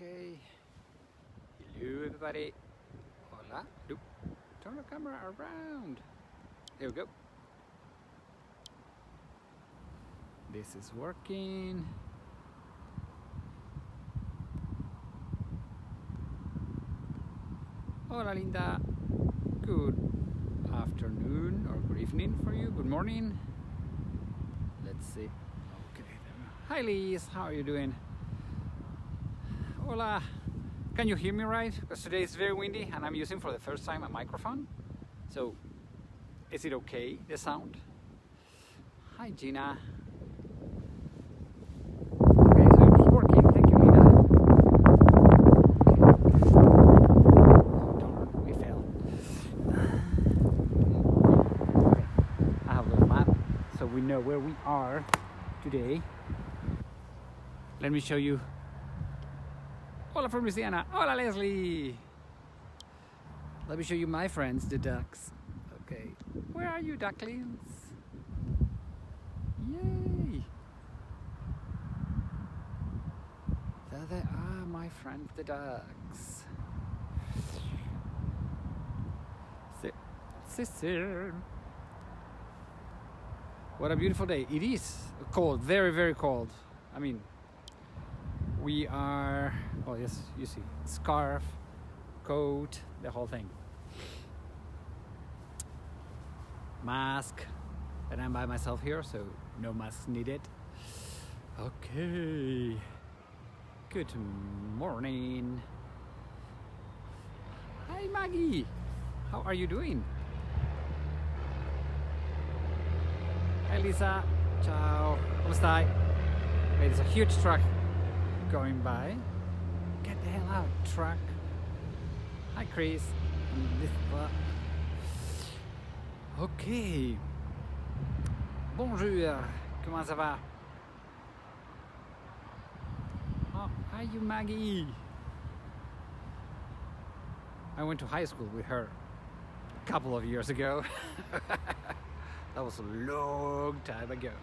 Okay. Hello, everybody. Hola. Look. Turn the camera around. There we go. This is working. Hola, Linda. Good afternoon or good evening for you. Good morning. Let's see. Okay. Hi, Liz. How are you doing? Hola. Can you hear me right? Because today is very windy and I'm using for the first time a microphone. So, is it okay, the sound? Hi, Gina. Okay, so it's working. Thank you, Lina. Oh, darn, we fell. Okay. I have a little map so we know where we are today. Let me show you. Hola from Louisiana. Hola, Leslie. Let me show you my friends, the ducks. Okay. Where are you, ducklings? Yay. There they are, my friends, the ducks. Sister. What a beautiful day. It is cold, very, very cold. I mean, we are, oh yes, you see, scarf, coat, the whole thing. Mask, and I'm by myself here, so no mask needed. Okay. Good morning. Hi, Maggie. How are you doing? Hi, Lisa. Ciao. ¿Cómo stai? There's a huge truck going by. Get the hell out, truck. Hi, Chris. Ok. Bonjour. Comment ça va? Oh, hi, you, Maggie. I went to high school with her a couple of years ago. That was a long time ago.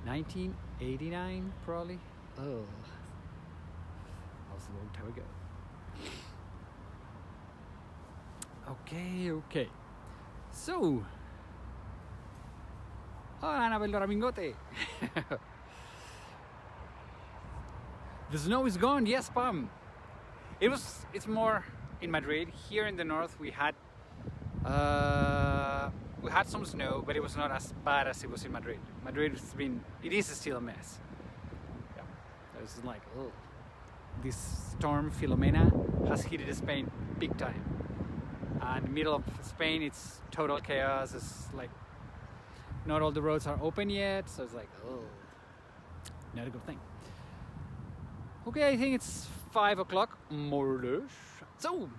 1989, probably. Oh, that was a long time ago. Okay. So, hola, Anabel Doramingote. The snow is gone. Yes, Pam. It's more in Madrid. Here in the north, we had some snow, but it was not as bad as it was in Madrid. It is still a mess. Yeah, it's like, oh, this storm Filomena has hit Spain big time. And the middle of Spain, it's total chaos. It's like not all the roads are open yet, so it's like, oh, not a good thing. Okay, I think it's 5 o'clock, more or less. So,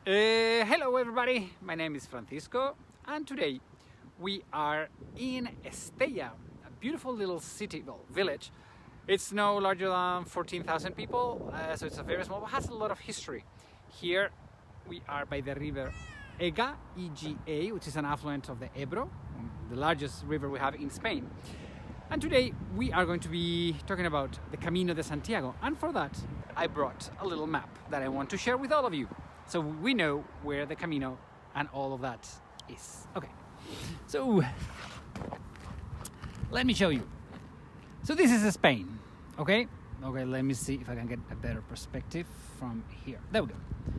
hello everybody. My name is Francisco, and today we are in Estella, a beautiful little city, well, village. It's no larger than 14,000 people, so it's a very small, but has a lot of history. Here we are by the river Ega, E-G-A, which is an affluent of the Ebro, the largest river we have in Spain. And today we are going to be talking about the Camino de Santiago. And for that, I brought a little map that I want to share with all of you, so we know where the Camino and all of that is. Okay, so let me show you. So this is Spain, okay? Okay, let me see if I can get a better perspective from here. There we go.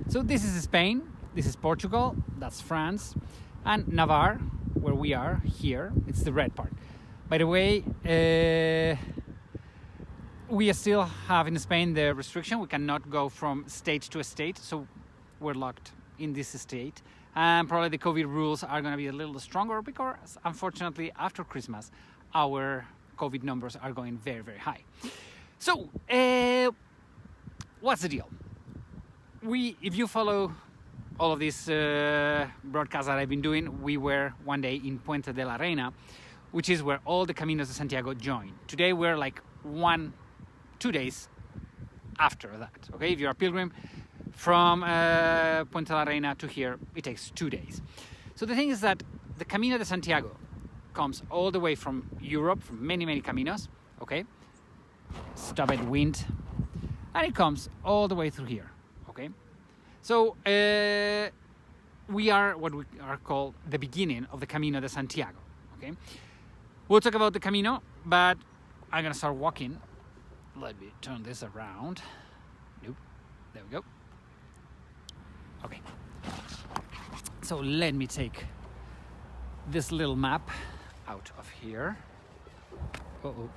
So this is Spain, this is Portugal, that's France, and Navarra, where we are here, it's the red part. By the way, we still have in Spain the restriction, we cannot go from state to state, so we're locked in this state. And probably the COVID rules are going to be a little stronger because, unfortunately, after Christmas, our COVID numbers are going very, very high. So, what's the deal? If you follow all of these broadcasts that I've been doing, we were one day in Puente de la Reina, which is where all the Caminos de Santiago join. Today we're like 2 days after that. Okay, if you're a pilgrim from Puente de la Reina to here, it takes 2 days. So the thing is that the Camino de Santiago comes all the way from Europe, from many, many caminos. Okay, stop at wind. and it comes all the way through here. Okay, so we are what we are called the beginning of the Camino de Santiago. Okay, we'll talk about the Camino, but I'm gonna start walking. Let me turn this around. Nope, there we go. Okay, so let me take this little map out of here. Uh-oh,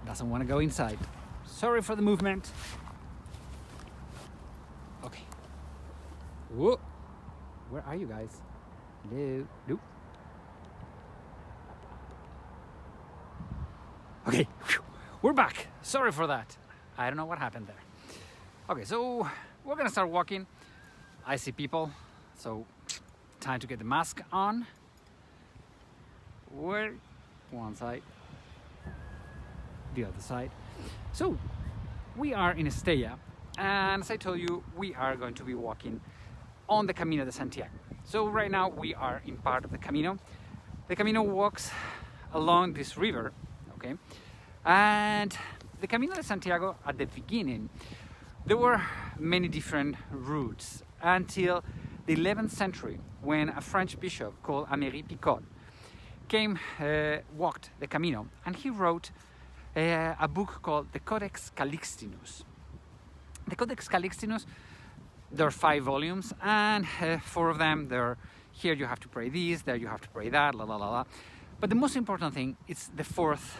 doesn't want to go inside. Sorry for the movement. Okay. Whoa. Where are you guys? Hello. Nope. Okay. Whew. We're back. Sorry for that. I don't know what happened there. Okay, so we're gonna start walking. I see people, so time to get the mask on. Where? One side, the other side. So we are in Estella, and as I told you, we are going to be walking on the Camino de Santiago. So right now we are in part of the Camino. The Camino walks along this river, okay? And the Camino de Santiago, at the beginning, there were many different routes until the 11th century, when a French bishop called Améry Picot came, walked the Camino, and he wrote a book called the Codex Calixtinus. The Codex Calixtinus, there are 5 volumes, and 4 of them, here you have to pray this, there you have to pray that, la la la la. But the most important thing is the fourth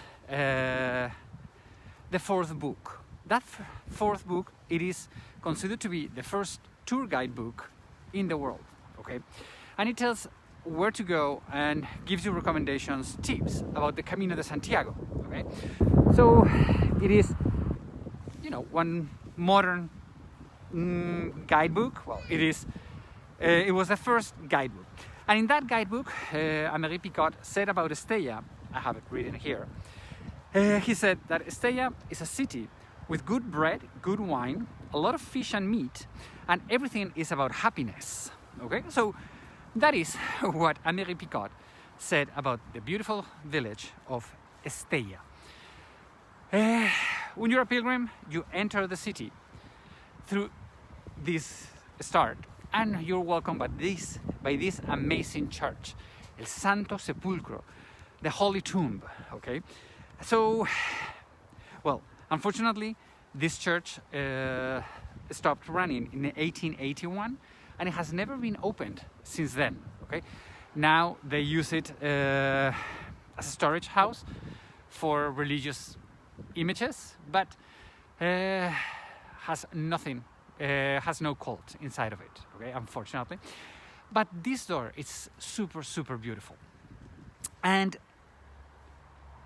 book. That fourth book, it is considered to be the first tour guide book in the world, okay? And it tells where to go and gives you recommendations, tips about the Camino de Santiago, okay? So it is, you know, one modern guidebook. Well, it was the first guidebook. And in that guidebook, Améry Picot said about Estella, I have it written here, he said that Estella is a city with good bread, good wine, a lot of fish and meat, and everything is about happiness, okay? So that is what Améry Picot said about the beautiful village of Estella. When you're a pilgrim, you enter the city through this start, and you're welcomed by this amazing church, El Santo Sepulcro, the Holy Tomb, okay? So, well, unfortunately, this church stopped running in 1881, and it has never been opened since then, okay? Now they use it as a storage house for religious images, but has nothing, has no cult inside of it, okay, unfortunately. But this door is super, super beautiful. And,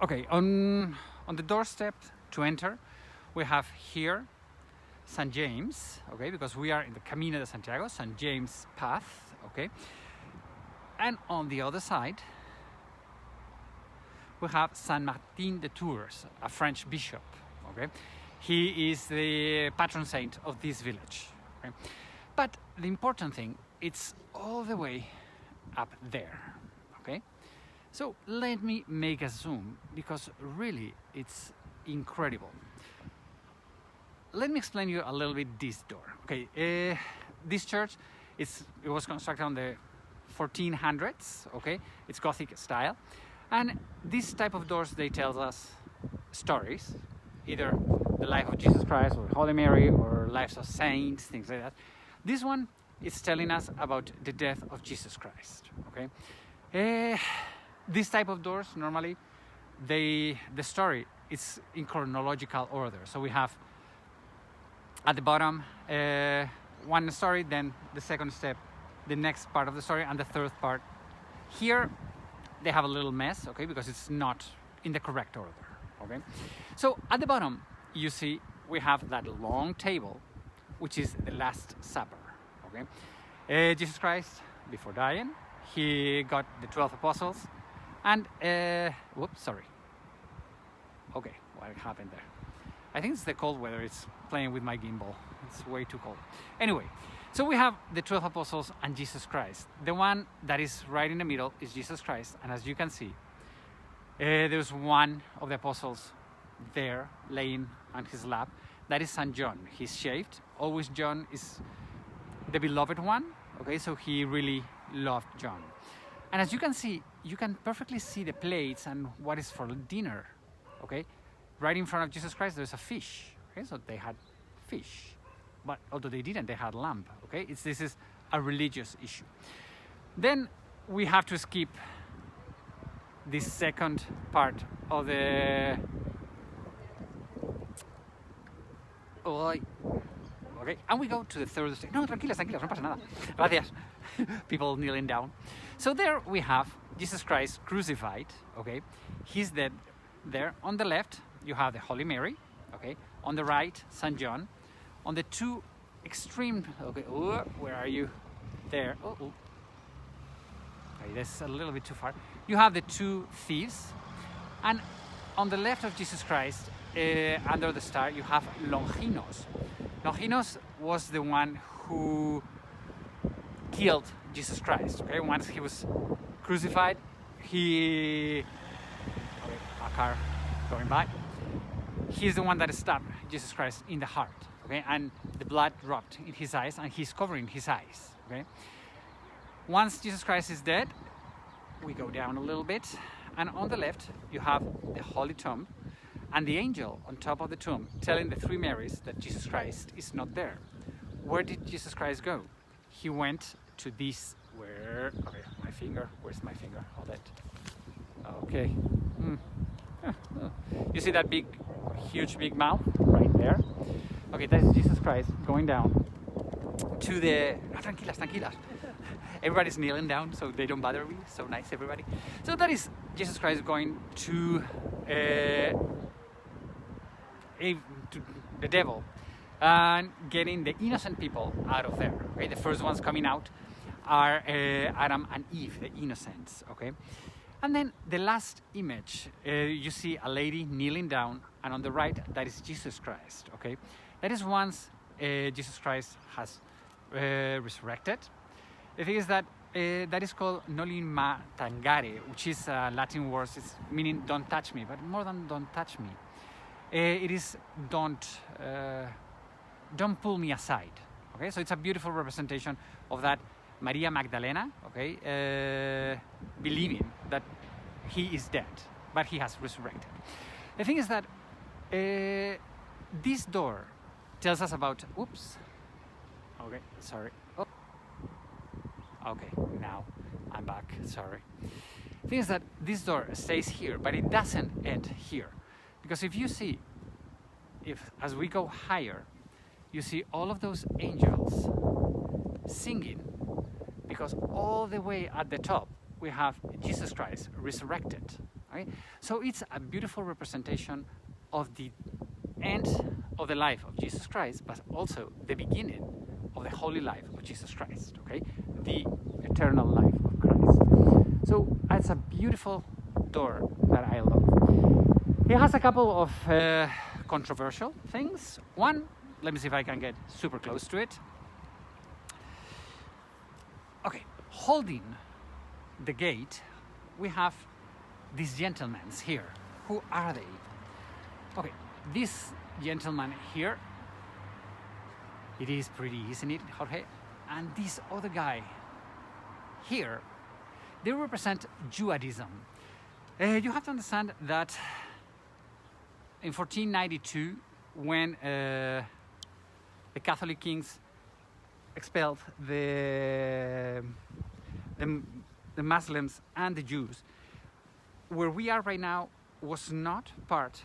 okay, on the doorstep to enter, we have here St. James, okay, because we are in the Camino de Santiago, St. James path, okay. And on the other side, we have Saint Martin de Tours, a French bishop, okay. He is the patron saint of this village, okay? But the important thing, it's all the way up there, okay. So let me make a zoom, because really it's incredible. Let me explain you a little bit this door. Okay, this church it was constructed on the 1400s. Okay, it's Gothic style, and this type of doors, they tell us stories, either the life of Jesus Christ or Holy Mary or lives of saints, things like that. This one is telling us about the death of Jesus Christ. Okay, this type of doors normally the story is in chronological order. So we have at the bottom one story, then the second step, the next part of the story, and the third part. Here they have a little mess, okay, because it's not in the correct order. Okay, so at the bottom you see we have that long table, which is the Last Supper. Okay, Jesus Christ, before dying, he got the 12 apostles, and whoops, sorry. Okay, what happened there? I think it's the cold weather. It's playing with my gimbal. It's way too cold. Anyway, so we have the 12 apostles and Jesus Christ. The one that is right in the middle is Jesus Christ, and as you can see, there's one of the apostles there laying on his lap. that is Saint John. He's shaved. Always John is the beloved one. Okay, so he really loved John. And as you can see, you can perfectly see the plates and what is for dinner. Okay, right in front of Jesus Christ, there's a fish. Okay, so they had fish, but although they didn't, they had lamb. Okay, this is a religious issue. Then we have to skip this second part of the. Okay, and we go to the third stage. No, tranquilas, no pasa nada. Gracias. People kneeling down. So there we have Jesus Christ crucified. Okay, he's dead there. On the left, you have the Holy Mary. Okay, on the right, Saint John. On the two extreme. Okay, where are you? There. Okay, that's a little bit too far. You have the two thieves, and on the left of Jesus Christ, under the star, you have Longinos. Longinos was the one who killed Jesus Christ. Okay, once he was crucified, a car going by. He's the one that stabbed Jesus Christ in the heart. Okay, and the blood dropped in his eyes, and he's covering his eyes. Okay, once Jesus Christ is dead, we go down a little bit, and on the left you have the Holy Tomb, and the angel on top of the tomb telling the three Marys that Jesus Christ is not there. Where did Jesus Christ go? He went to this, where's my finger? Hold it. Okay. You see that huge big mouth right there? Okay, that's Jesus Christ going down to the... tranquilas. Everybody's kneeling down so they don't bother me. So nice, everybody. So that is Jesus Christ going to the devil and getting the innocent people out of there. Okay, the first ones coming out are Adam and Eve, the innocents. Okay, and then the last image, you see a lady kneeling down, and on the right, that is Jesus Christ. Okay, that is once Jesus Christ has resurrected. The thing is that that is called noli me tangere, which is a Latin word, it's meaning don't touch me, but more than don't touch me. It is don't pull me aside. Okay, so it's a beautiful representation of that Maria Magdalena, okay, believing that he is dead, but he has resurrected. The thing is that this door tells us about, okay, sorry. Okay, now I'm back, sorry. The thing is that this door stays here, but it doesn't end here. Because if you see, as we go higher, you see all of those angels singing, because all the way at the top we have Jesus Christ resurrected. Right? So it's a beautiful representation of the end of the life of Jesus Christ, but also the beginning of the holy life of Jesus Christ. Okay, the eternal life of Christ. So it's a beautiful door that I love. It has a couple of controversial things. One, let me see if I can get super close to it. Okay, holding the gate, we have these gentlemen here. Who are they? Okay, this gentleman here, it is pretty, isn't it, Jorge? And this other guy here, they represent Judaism. You have to understand that in 1492, when the Catholic kings expelled the Muslims and the Jews, where we are right now was not part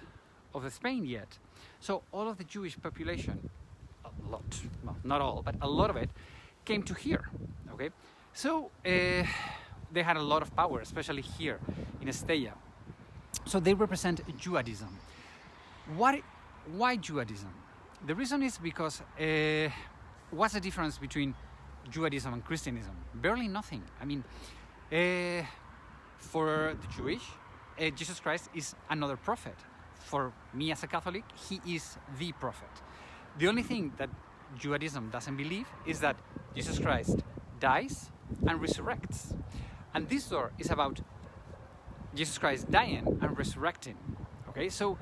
of Spain yet. So all of the Jewish population, a lot, well, not all, but a lot of it, came to here. Okay, so they had a lot of power, especially here in Estella. So they represent Judaism. Why Judaism? The reason is because what's the difference between Judaism and Christianism? Barely nothing. I mean, for the Jewish, Jesus Christ is another prophet. For me as a Catholic, he is the prophet. The only thing that Judaism doesn't believe is that Jesus Christ dies and resurrects. And this door is about Jesus Christ dying and resurrecting. Okay, so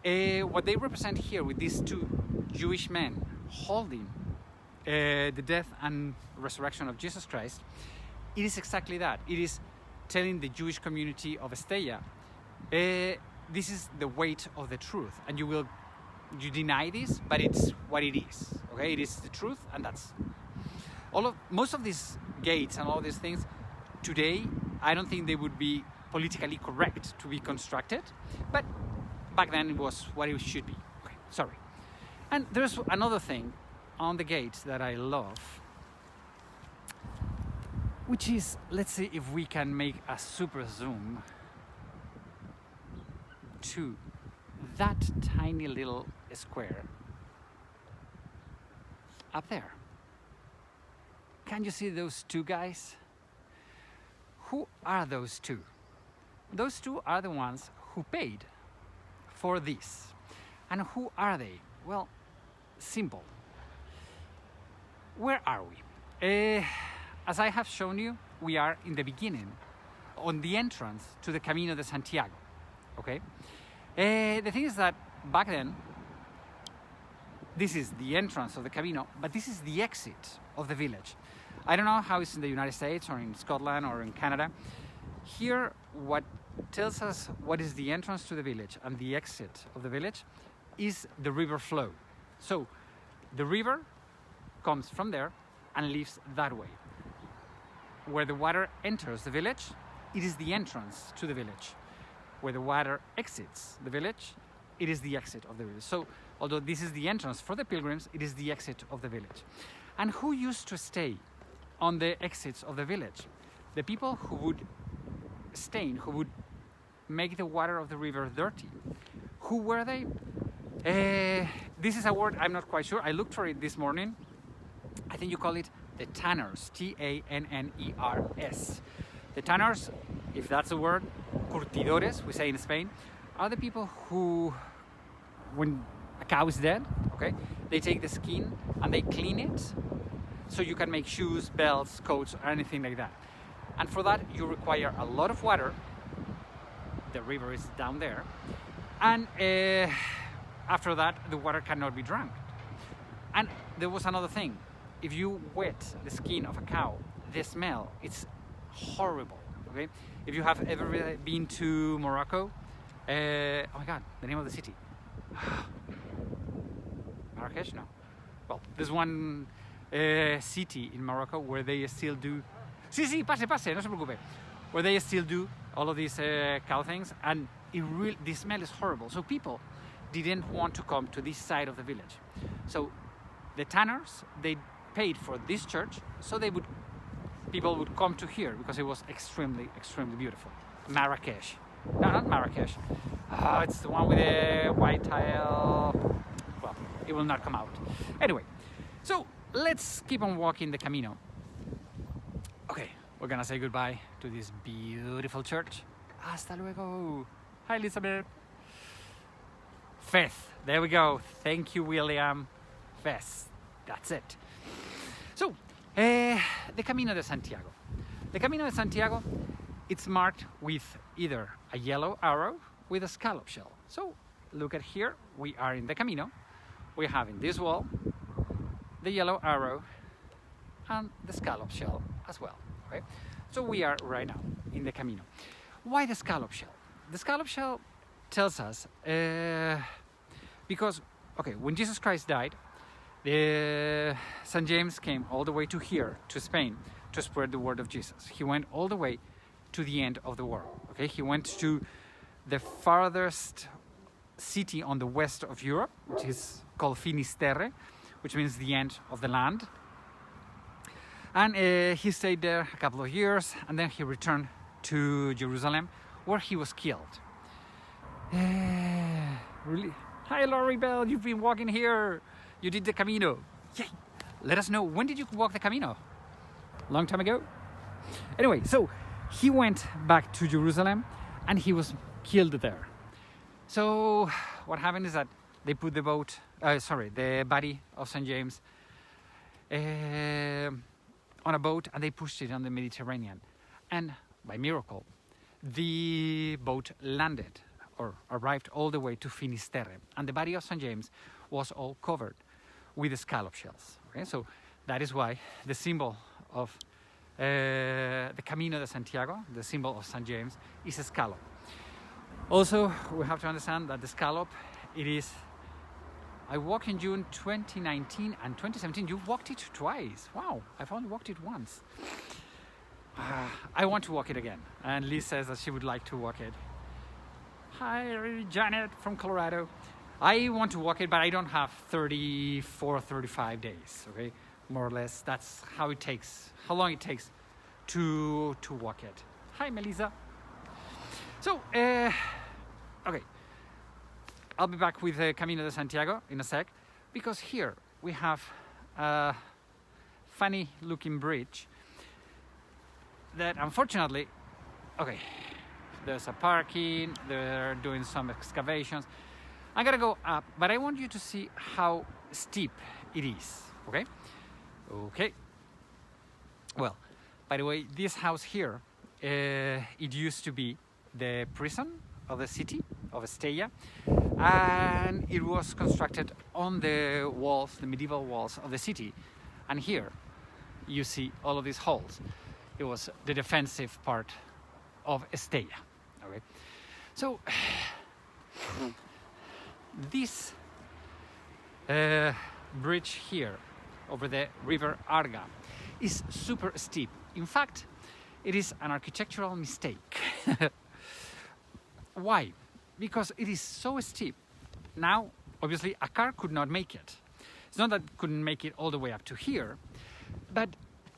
what they represent here with these two Jewish men holding the death and resurrection of Jesus Christ, it is exactly that. It is telling the Jewish community of Estella, this is the weight of the truth, and you deny this, but it's what it is. Okay, it is the truth, and that's most of these gates and all these things today. I don't think they would be politically correct to be constructed, but back then it was what it should be. Okay, sorry. And there's another thing on the gate that I love, which is, let's see if we can make a super zoom to that tiny little square up there. Can you see those two guys? Who are those two? Those two are the ones who paid for this. And who are they? Well, simple. Where are we? As I have shown you, we are in the beginning, on the entrance to the Camino de Santiago. Okay? The thing is that back then, this is the entrance of the Camino, but this is the exit of the village. I don't know how it's in the United States or in Scotland or in Canada. Here, what tells us what is the entrance to the village and the exit of the village is the river flow. So the river comes from there and leaves that way. Where the water enters the village, it is the entrance to the village. Where the water exits the village, it is the exit of the village. So although this is the entrance for the pilgrims, it is the exit of the village. And who used to stay on the exits of the village? The people who would stain, who would make the water of the river dirty. Who were they? This is a word I'm not quite sure. I looked for it this morning. I think you call it the tanners, T-A-N-N-E-R-S. The tanners, if that's a word, curtidores, we say in Spain, are the people who, when a cow is dead, okay, they take the skin and they clean it so you can make shoes, belts, coats, or anything like that. And for that, you require a lot of water. The river is down there. And after that, the water cannot be drunk. And there was another thing. If you wet the skin of a cow, the smell, it's horrible, okay? If you have ever been to Morocco, oh my God, the name of the city. Marrakesh? No. Well, there's one city in Morocco where they still do... Sí, pase, no se preocupe. Where they still do all of these cow things, and the smell is horrible. So people didn't want to come to this side of the village. So the tanners, they paid for this church, so people would come to here because it was extremely, extremely beautiful. Marrakesh. No, not Marrakesh. It's the one with the white tile. Well, it will not come out. Anyway, so let's keep on walking the Camino. Okay, we're gonna say goodbye to this beautiful church. Hasta luego. Hi, Elizabeth. Fez. There we go. Thank you, William. Fez. That's it. So, the Camino de Santiago. The Camino de Santiago, it's marked with either a yellow arrow with a scallop shell. So, look at here, we are in the Camino. We have in this wall the yellow arrow and the scallop shell as well. Okay? So we are right now in the Camino. Why the scallop shell? The scallop shell tells us, because, okay, when Jesus Christ died, St. James came all the way to here, to Spain, to spread the word of Jesus. He went all the way to the end of the world. Okay, he went to the farthest city on the west of Europe, which is called Finisterre, which means the end of the land. And he stayed there a couple of years, and then he returned to Jerusalem, where he was killed. Really? Hi, Laurie Bell, you've been walking here. You did the Camino. Yay! Let us know, when did you walk the Camino? Long time ago? Anyway, so he went back to Jerusalem and he was killed there. So what happened is that they put the body of St. James on a boat, and they pushed it on the Mediterranean. And by miracle, the boat landed or arrived all the way to Finisterre, and the body of St. James was all covered with scallop shells. Okay? So that is why the symbol of the Camino de Santiago, the symbol of St. James, is a scallop. Also, we have to understand that the scallop, it is... I walked in June 2019 and 2017. You walked it twice. Wow, I've only walked it once. I want to walk it again. And Liz says that she would like to walk it. Hi, Janet from Colorado. I want to walk it, but I don't have 34, 35 days, okay? More or less, that's how it takes, how long it takes to walk it. Hi, Melissa. So, okay. I'll be back with the Camino de Santiago in a sec, because here we have a funny looking bridge that unfortunately, okay, there's a parking, they're doing some excavations. I'm gonna go up, but I want you to see how steep it is, okay? Okay. Well, by the way, this house here, it used to be the prison of the city of Estella, and it was constructed on the walls, the medieval walls of the city. And here you see all of these holes. It was the defensive part of Estella. Okay, so this bridge here over the river Arga is super steep. In fact, it is an architectural mistake. Why? Because it is so steep. Now, obviously, a car could not make it. It's not that it couldn't make it all the way up to here, but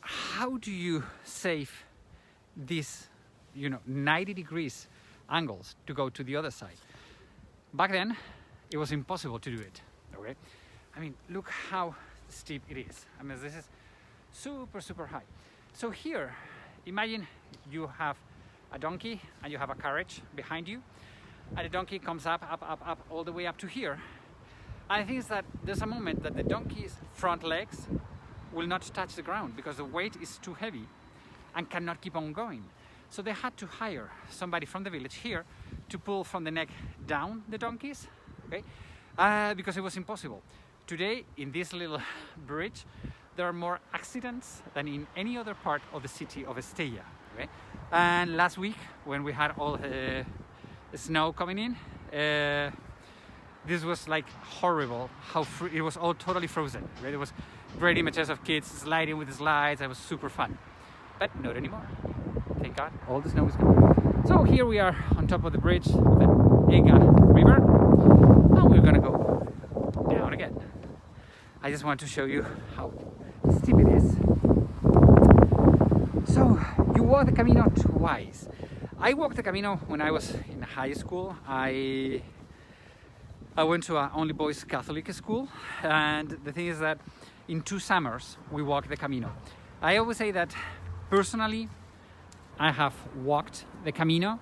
how do you save these, 90 degrees angles to go to the other side? Back then, it was impossible to do it, okay? I mean, look how steep it is. I mean, this is super, super high. So here, imagine you have a donkey and you have a carriage behind you, and the donkey comes up, all the way up to here. And I think that there's a moment that the donkey's front legs will not touch the ground because the weight is too heavy and cannot keep on going. So they had to hire somebody from the village here to pull from the neck down the donkeys, okay? Because it was impossible. Today, in this little bridge, there are more accidents than in any other part of the city of Estella, okay? And last week, when we had all the snow coming in, this was like horrible, how it was all totally frozen, right? There was great images of kids sliding with the slides. It was super fun, but not anymore. Thank God, all the snow is gone. So here we are on top of the bridge of the Ega River, and we're gonna go down again. I just want to show you how steep it is. So you walk the Camino twice. I walked the Camino when I was in high school. I went to an only boys Catholic school, and the thing is that in 2 summers we walked the Camino. I always say that personally I have walked the Camino,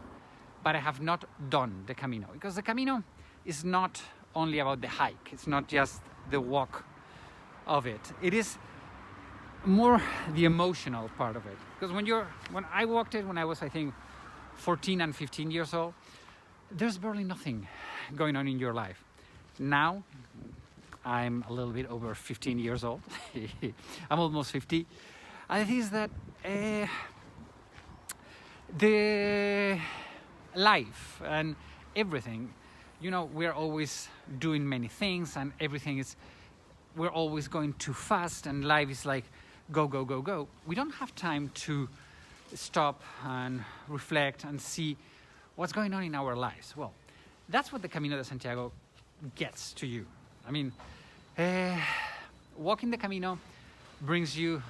but I have not done the Camino, because the Camino is not only about the hike, it's not just the walk of it. It is more the emotional part of it, because when I walked it when I was, I think, 14 and 15 years old, there's barely nothing going on in your life. Now I'm a little bit over 15 years old. I'm almost 50. And the thing is that the life and everything, we're always doing many things, and we're always going too fast, and life is like go, go, go, go. We don't have time to stop and reflect and see what's going on in our lives. Well, that's what the Camino de Santiago gets to you. I mean, walking the Camino brings you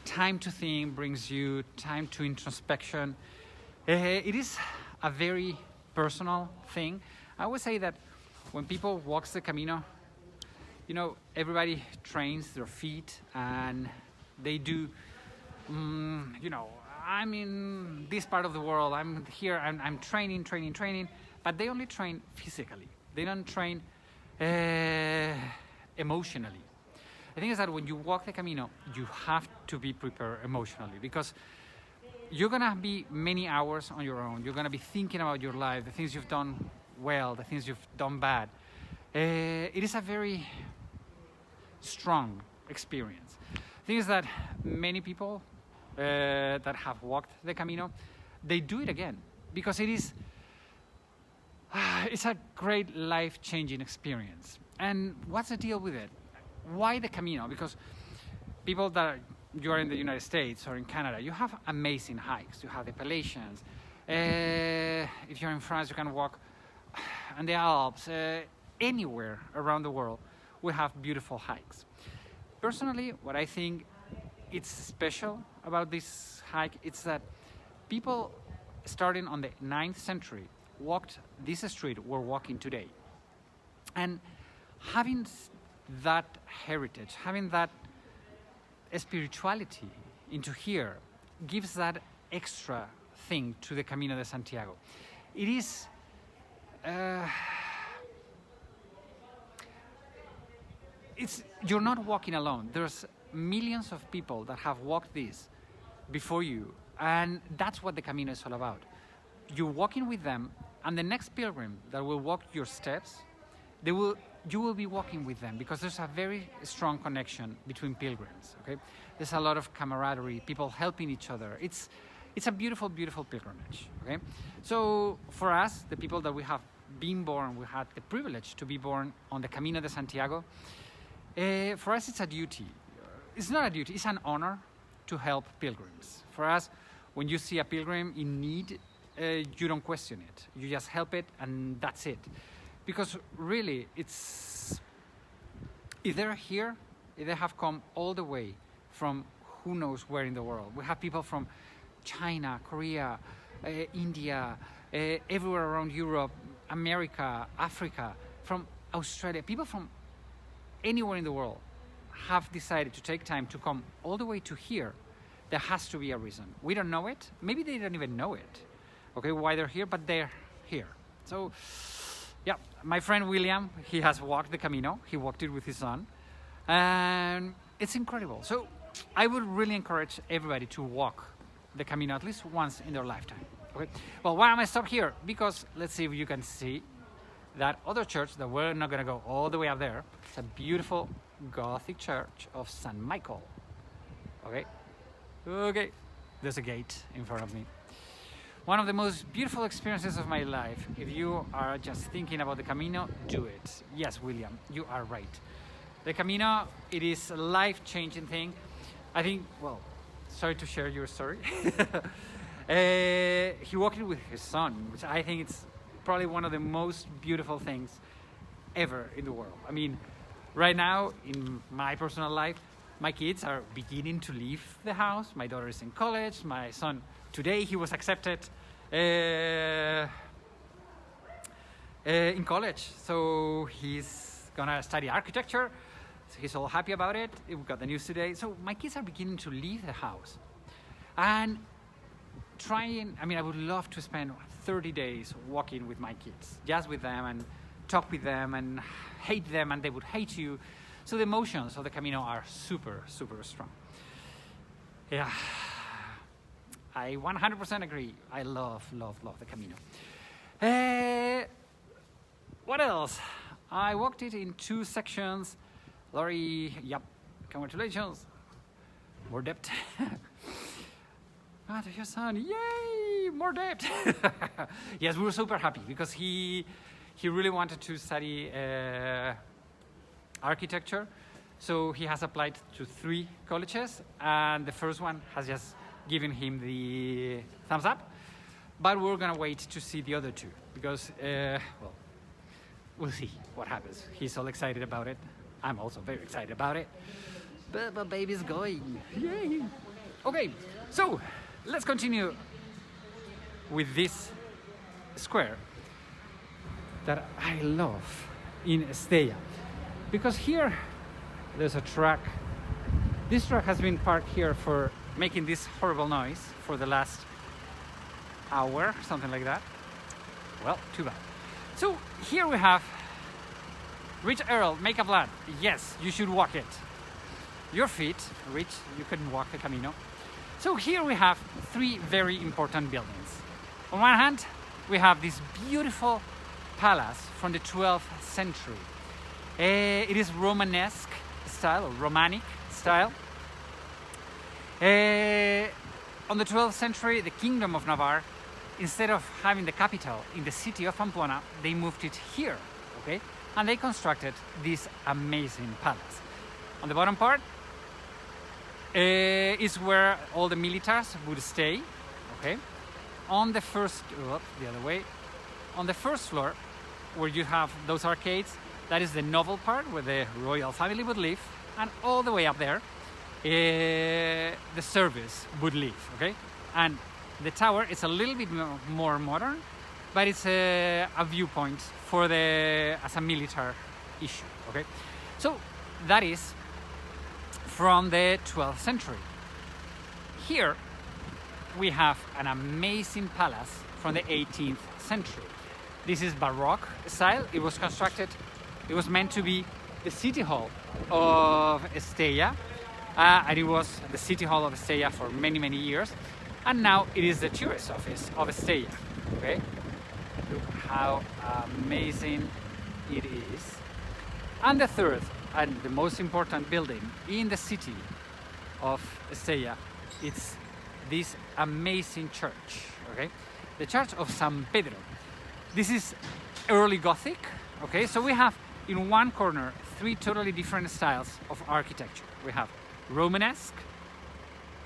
time to think, brings you time to introspection. It is a very personal thing. I would say that when people walk the Camino, everybody trains their feet, and they do, I'm in this part of the world, I'm here, I'm training, but they only train physically. They don't train emotionally. The thing is that when you walk the Camino, you have to be prepared emotionally, because you're gonna be many hours on your own. You're gonna be thinking about your life, the things you've done well, the things you've done bad. It is a very strong experience. The thing is that many people that have walked the Camino, they do it again because it's a great life-changing experience. And what's the deal with it? Why the Camino? Because people that you are in the United States or in Canada, you have amazing hikes. You have the Appalachians. If you're in France, you can walk in the Alps. Anywhere around the world, we have beautiful hikes. Personally, what I think it's special about this hike is that people starting on the 9th century walked this street we're walking today. And having that heritage, having that spirituality into here gives that extra thing to the Camino de Santiago. It is you're not walking alone. There's millions of people that have walked this before you, and that's what the Camino is all about. You're walking with them, and the next pilgrim that will walk your steps, you will be walking with them, because there's a very strong connection between pilgrims. Okay, there's a lot of camaraderie, people helping each other. It's a beautiful, beautiful pilgrimage. Okay, so for us, the people that we have been born, we had the privilege to be born on the Camino de Santiago. For us, it's a duty. It's not a duty, it's an honor to help pilgrims. For us, when you see a pilgrim in need, you don't question it. You just help it, and that's it. Because really, if they're here, if they have come all the way from who knows where in the world. We have people from China, Korea, India, everywhere around Europe, America, Africa, from Australia, people from anywhere in the world have decided to take time to come all the way to here. There has to be a reason. We don't know it. Maybe they don't even know it, okay, why they're here, but they're here. So, yeah, my friend William, he has walked the Camino. He walked it with his son, and it's incredible. So I would really encourage everybody to walk the Camino at least once in their lifetime. Okay. Well, why am I stopped here? Because let's see if you can see that other church that we're not going to go all the way up there. It's a beautiful Gothic church of St. Michael. Okay, there's a gate in front of me. One of the most beautiful experiences of my life. If you are just thinking about the Camino, do it. Yes, William, you are right. The Camino, it is a life-changing thing. I think, well, sorry to share your story. He walked it with his son, which I think it's probably one of the most beautiful things ever in the world. I mean, right now, in my personal life, my kids are beginning to leave the house. My daughter is in college. My son, today, he was accepted in college. So he's gonna study architecture. So he's all happy about it. We got the news today. So my kids are beginning to leave the house. And I would love to spend 30 days walking with my kids, just with them, and talk with them and hate them, and they would hate you. So the emotions of the Camino are super, super strong. Yeah, I 100% agree. I love, love, love the Camino. What else? I walked it in 2 sections. Laurie, yep, congratulations. More depth. Ah, your son, yay, more depth. Yes, we were super happy because he really wanted to study architecture. So he has applied to 3 colleges, and the first one has just given him the thumbs up. But we're gonna wait to see the other 2 because, well, we'll see what happens. He's all excited about it. I'm also very excited about it. But my baby's going. Yay! Okay, so let's continue with this square that I love in Estella. Because here, there's a truck. This truck has been parked here for making this horrible noise for the last hour, something like that. Well, too bad. So here we have Rich Earl, make a plan. Yes, you should walk it. You're fit, Rich, you can walk the Camino. So here we have three very important buildings. On one hand, we have this beautiful palace from the 12th century. It is Romanesque style, or Romanic style. On the 12th century, the Kingdom of Navarra, instead of having the capital in the city of Pamplona, they moved it here, okay? And they constructed this amazing palace. On the bottom part is where all the militaries would stay, okay? On the first, the other way, on the first floor, where you have those arcades, that is the noble part where the royal family would live, and all the way up there, the service would live, okay? And the tower is a little bit more modern, but it's a viewpoint for as a military issue, okay? So that is from the 12th century. Here we have an amazing palace from the 18th century. This is Baroque style. It was constructed, it was meant to be the city hall of Estella, and it was the city hall of Estella for many, many years. And now it is the tourist office of Estella, okay? Look how amazing it is. And the third and the most important building in the city of Estella, it's this amazing church, okay? The Church of San Pedro. This is early Gothic, okay? So we have in one corner three totally different styles of architecture. We have Romanesque,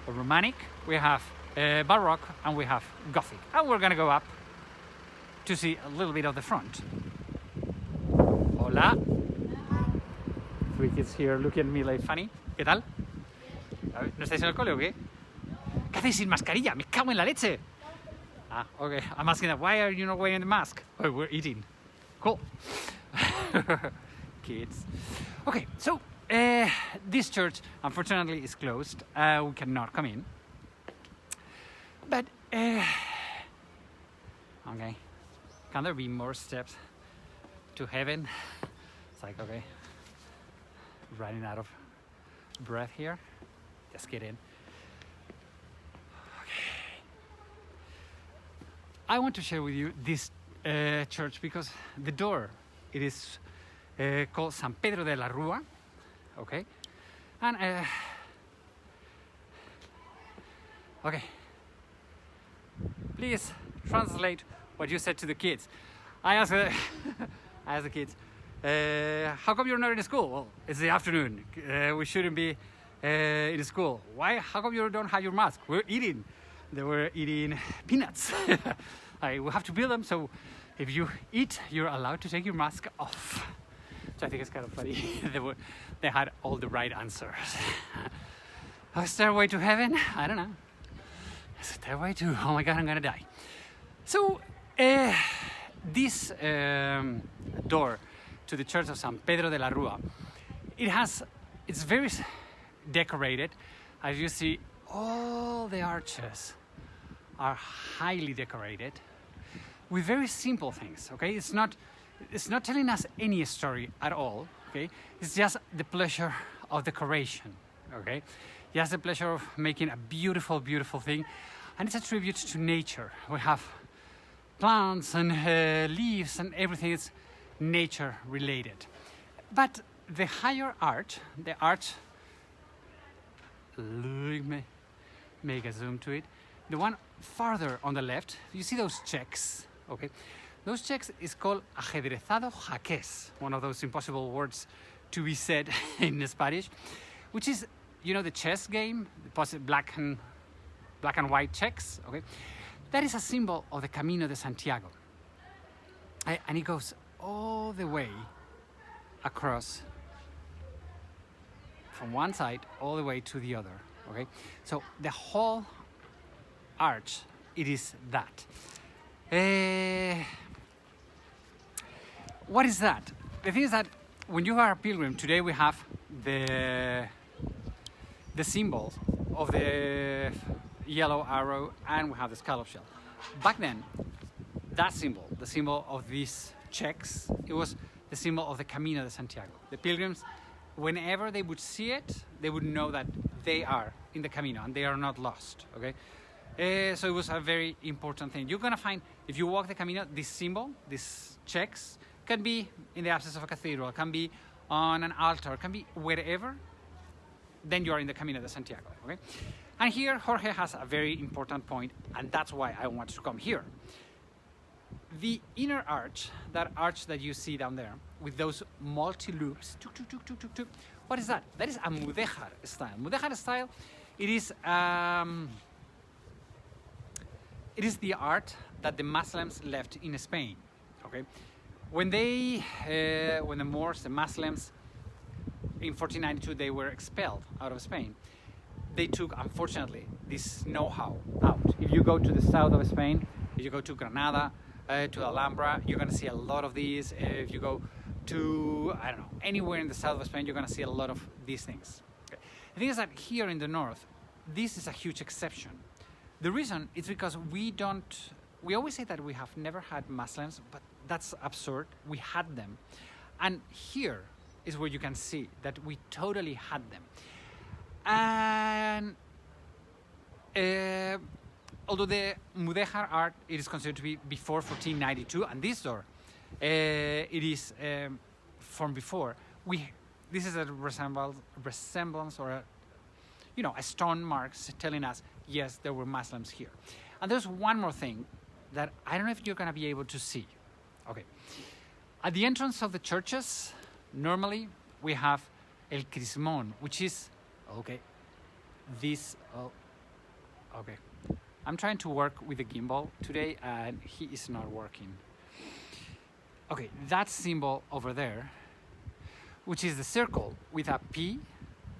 or Romanic, we have Baroque, and we have Gothic. And we're gonna go up to see a little bit of the front. Hola. Three kids here looking at me like funny. ¿Qué tal? ¿No estáis en el cole o qué? ¿Qué hacéis sin mascarilla? ¡Me cago en la leche! Ah, okay. I'm asking that. Why are you not wearing the mask? Oh, we're eating. Cool. Kids. Okay, so this church unfortunately is closed. We cannot come in. But okay, can there be more steps to heaven? It's like, okay, running out of breath here. Just kidding. Okay, I want to share with you this church because the door, it is called San Pedro de la Rua, okay, and okay, please translate what you said to the kids. I asked the kids, how come you're not in school? Well, it's the afternoon. We shouldn't be in school. Why? How come you don't have your mask? We're eating. They were eating peanuts. We have to build them, so if you eat, you're allowed to take your mask off. So I think it's kind of funny. They had all the right answers. A stairway to heaven? I don't know. Stairway to, oh my God, I'm gonna die. So this door to the Church of San Pedro de la Rua, it's very decorated. As you see, all the arches are highly decorated with very simple things, okay? It's not telling us any story at all, okay? It's just the pleasure of decoration, okay? Just the pleasure of making a beautiful, beautiful thing. And it's a tribute to nature. We have plants and leaves and everything is nature related. But the higher art, the art, look, make a zoom to it, the one farther on the left, you see those checks, okay? Those checks is called ajedrezado jaqués, one of those impossible words to be said in Spanish, which is, you know, the chess game, the black and white checks, okay? That is a symbol of the Camino de Santiago. And it goes all the way across from one side all the way to the other, okay? So the whole arch, it is that. What is that? The thing is that when you are a pilgrim, today we have the symbol of the yellow arrow and we have the scallop shell. Back then, that symbol, the symbol of these checks, it was the symbol of the Camino de Santiago. The pilgrims, whenever they would see it, they would know that they are in the Camino and they are not lost, okay? So it was a very important thing. You're gonna find, if you walk the Camino, this symbol, these checks, can be in the absence of a cathedral, can be on an altar, can be wherever, then you are in the Camino de Santiago, okay? And here, Jorge has a very important point, and that's why I want to come here. The inner arch that you see down there, with those multi-loops, what is that? That is a mudéjar style. Mudéjar style, it is the art that the Muslims left in Spain, okay? When the Moors, the Muslims, in 1492, they were expelled out of Spain. They took, unfortunately, this know-how out. If you go to the south of Spain, if you go to Granada, to Alhambra, you're going to see a lot of these. If you go to, I don't know, anywhere in the south of Spain, you're going to see a lot of these things. Okay. The thing is that here in the north, this is a huge exception. The reason is because we always say that we have never had Muslims, but that's absurd. We had them. And here is where you can see that we totally had them. And although the mudéjar art, it is considered to be before 1492, and this door, it is from before. This is a resemblance or a stone marks telling us, yes, there were Muslims here. And there's one more thing that I don't know if you're going to be able to see. Okay. At the entrance of the churches, normally we have el crismón, which is, okay, this, okay. I'm trying to work with the gimbal today and he is not working. Okay, that symbol over there, which is the circle with a P,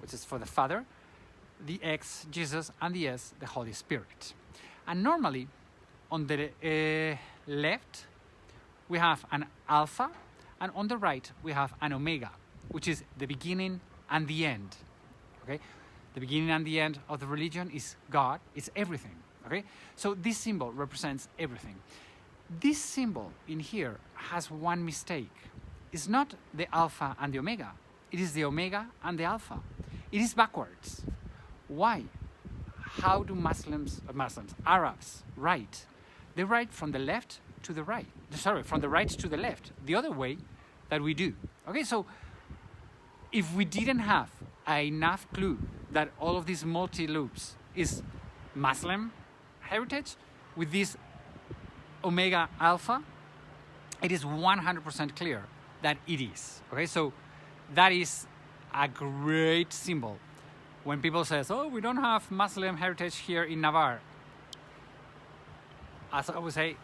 which is for the Father, the X, Jesus, and the S, the Holy Spirit. And normally, on the left, we have an alpha, and on the right, we have an omega, which is the beginning and the end. Okay? The beginning and the end of the religion is God, it's everything. Okay? So this symbol represents everything. This symbol in here has one mistake. It's not the alpha and the omega. It is the omega and the alpha. It is backwards. Why? How do Arabs write? They write from the left to the right. Sorry, from the right to the left. The other way that we do. Okay, so if we didn't have enough clue that all of these multi-loops is Muslim heritage, with this omega alpha, it is 100% clear that it is. Okay, so that is a great symbol. When people say, oh, we don't have Muslim heritage here in Navarra, as I would say,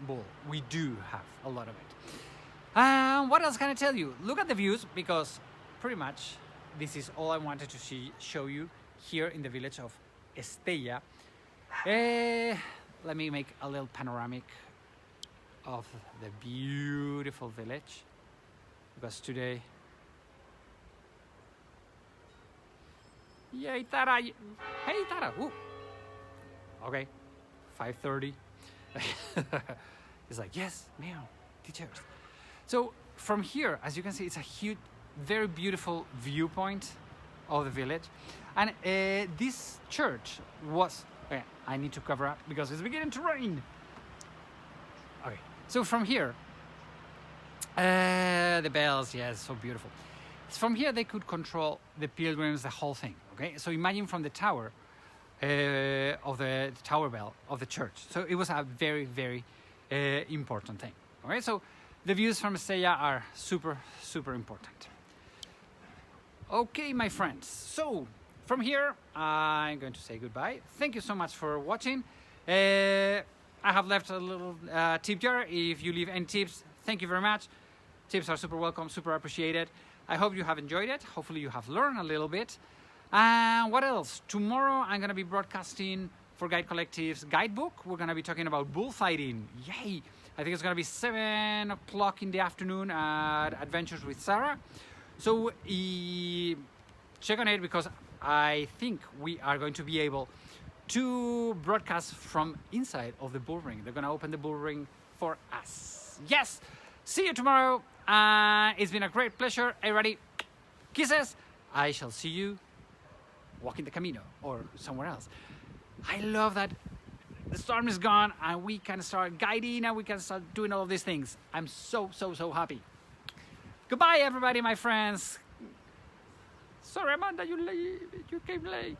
bull, we do have a lot of it. What else can I tell you? Look at the views, because pretty much this is all I wanted to show you here in the village of Estella. Let me make a little panoramic of the beautiful village, because today, yay Tara, hey Tara, woo. Okay, 5:30. It's like, yes, meow, teachers. So from here, as you can see, it's a huge, very beautiful viewpoint of the village. And this church was, okay, I need to cover up because it's beginning to rain. Okay, so from here, the bells, yes, so beautiful. From here, they could control the pilgrims, the whole thing, okay? So imagine from the tower, of the tower bell of the church. So it was a very, very important thing, okay? So the views from Estella are super, super important. Okay, my friends, so from here, I'm going to say goodbye. Thank you so much for watching. I have left a little tip jar. If you leave any tips, thank you very much. Tips are super welcome, super appreciated. I hope you have enjoyed it. Hopefully you have learned a little bit. And what else? Tomorrow I'm going to be broadcasting for Guide Collective's guidebook. We're going to be talking about bullfighting. Yay! I think it's going to be 7 o'clock in the afternoon at Adventures with Sarah. So check on it, because I think we are going to be able to broadcast from inside of the bull ring. They're going to open the bull ring for us. Yes! See you tomorrow. It's been a great pleasure. Everybody, kisses. I shall see you walking the Camino or somewhere else. I love that the storm is gone and we can start guiding and we can start doing all of these things. I'm so happy. Goodbye, everybody, my friends. Sorry, Amanda, you came late.